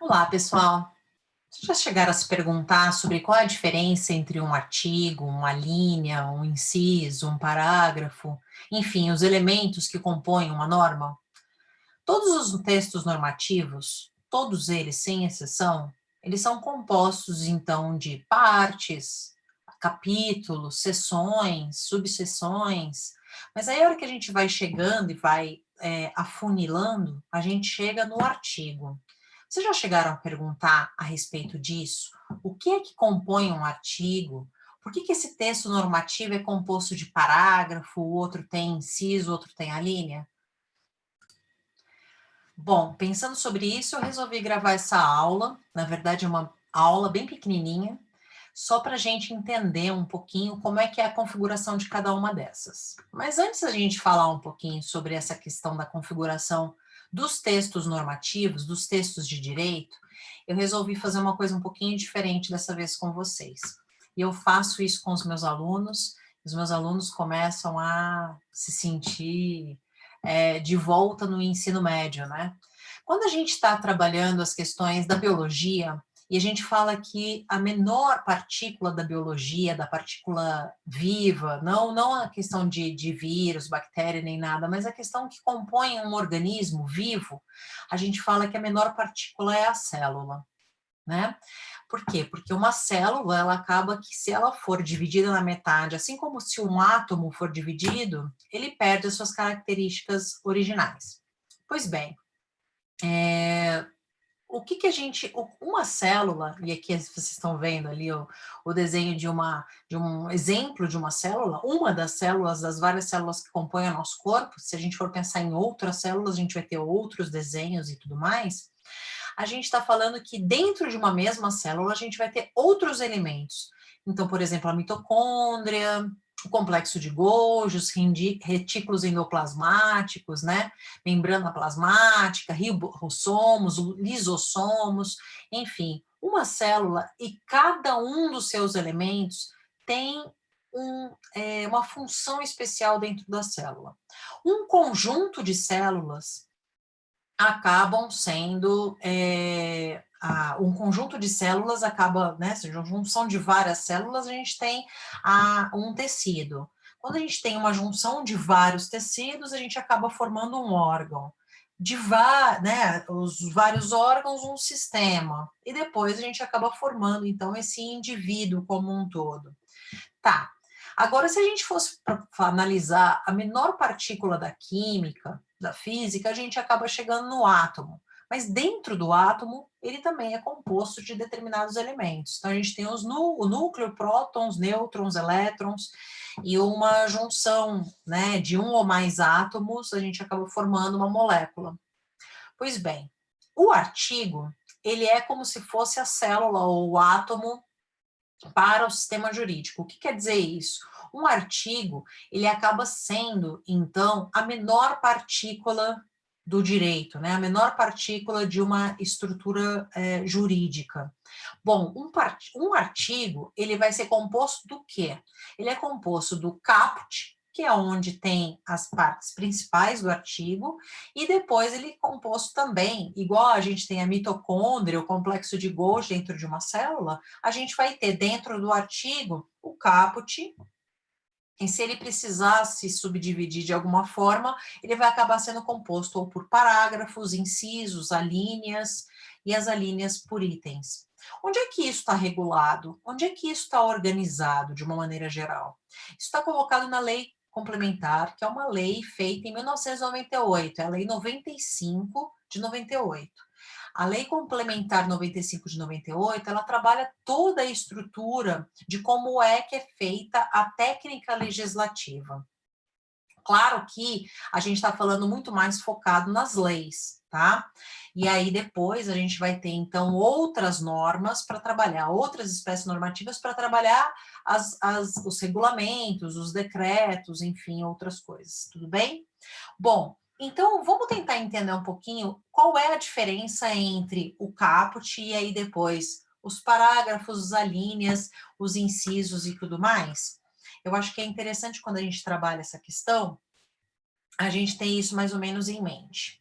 Olá, pessoal. Vocês já chegaram a se perguntar sobre qual é a diferença entre um artigo, uma linha, um inciso, um parágrafo, enfim, os elementos que compõem uma norma? Todos os textos normativos, todos eles, sem exceção, eles são compostos, então, de partes, capítulos, seções, subseções, mas aí a hora que a gente vai chegando e vai afunilando, a gente chega no artigo. Vocês já chegaram a perguntar a respeito disso? O que é que compõe um artigo? Por que esse texto normativo é composto de parágrafo, o outro tem inciso, o outro tem a linha? Bom, pensando sobre isso, eu resolvi gravar essa aula. Na verdade, é uma aula bem pequenininha, só para a gente entender um pouquinho como é que é a configuração de cada uma dessas. Mas antes da gente falar um pouquinho sobre essa questão da configuração dos textos normativos, dos textos de direito, eu resolvi fazer uma coisa um pouquinho diferente dessa vez com vocês. E eu faço isso com os meus alunos começam a se sentir de volta no ensino médio, né? Quando a gente está trabalhando as questões da biologia, e a gente fala que a menor partícula da biologia, da partícula viva, não a questão de vírus, bactéria, nem nada, mas a questão que compõe um organismo vivo, a gente fala que a menor partícula é a célula, né? Por quê? Porque uma célula, ela acaba que se ela for dividida na metade, assim como se um átomo for dividido, ele perde as suas características originais. Pois bem, o que a gente, uma célula, e aqui vocês estão vendo ali o desenho de um exemplo de uma das células, das várias células que compõem o nosso corpo, se a gente for pensar em outras células, a gente vai ter outros desenhos e tudo mais, a gente está falando que dentro de uma mesma célula a gente vai ter outros elementos. Então, por exemplo, a mitocôndria, o complexo de Golgi, os retículos endoplasmáticos, né? Membrana plasmática, ribossomos, lisossomos, enfim, uma célula e cada um dos seus elementos tem uma função especial dentro da célula. Um conjunto de células acabam sendo um conjunto de células acaba, né, seja, junção de várias células, a gente tem um tecido. Quando a gente tem uma junção de vários tecidos, a gente acaba formando um órgão. Né, os vários órgãos, um sistema. E depois a gente acaba formando, então, esse indivíduo como um todo. Tá. Agora, se a gente fosse analisar a menor partícula da química, da física, a gente acaba chegando no átomo. Mas dentro do átomo, ele também é composto de determinados elementos. Então, a gente tem o núcleo, prótons, nêutrons, elétrons, e uma junção, né, de um ou mais átomos, a gente acaba formando uma molécula. Pois bem, o artigo, ele é como se fosse a célula ou o átomo para o sistema jurídico. O que quer dizer isso? Um artigo, ele acaba sendo, então, a menor partícula do direito, né? A menor partícula de uma estrutura jurídica. Bom, um artigo, ele vai ser composto do quê? Ele é composto do caput, que é onde tem as partes principais do artigo, e depois ele é composto também, igual a gente tem a mitocôndria, o complexo de Golgi dentro de uma célula, a gente vai ter dentro do artigo o caput, e se ele precisar se subdividir de alguma forma, ele vai acabar sendo composto ou por parágrafos, incisos, alíneas, e as alíneas por itens. Onde é que isso está regulado? Onde é que isso está organizado de uma maneira geral? Isso está colocado na Lei Complementar, que é uma lei feita em 1998, é a Lei 95 de 98. A Lei Complementar 95 de 98, ela trabalha toda a estrutura de como é que é feita a técnica legislativa. Claro que a gente está falando muito mais focado nas leis, tá? E aí depois a gente vai ter, então, outras normas para trabalhar, outras espécies normativas para trabalhar os regulamentos, os decretos, enfim, outras coisas, tudo bem? Bom, então vamos tentar entender um pouquinho qual é a diferença entre o caput e aí depois os parágrafos, as alíneas, os incisos e tudo mais. Eu acho que é interessante quando a gente trabalha essa questão, a gente tem isso mais ou menos em mente.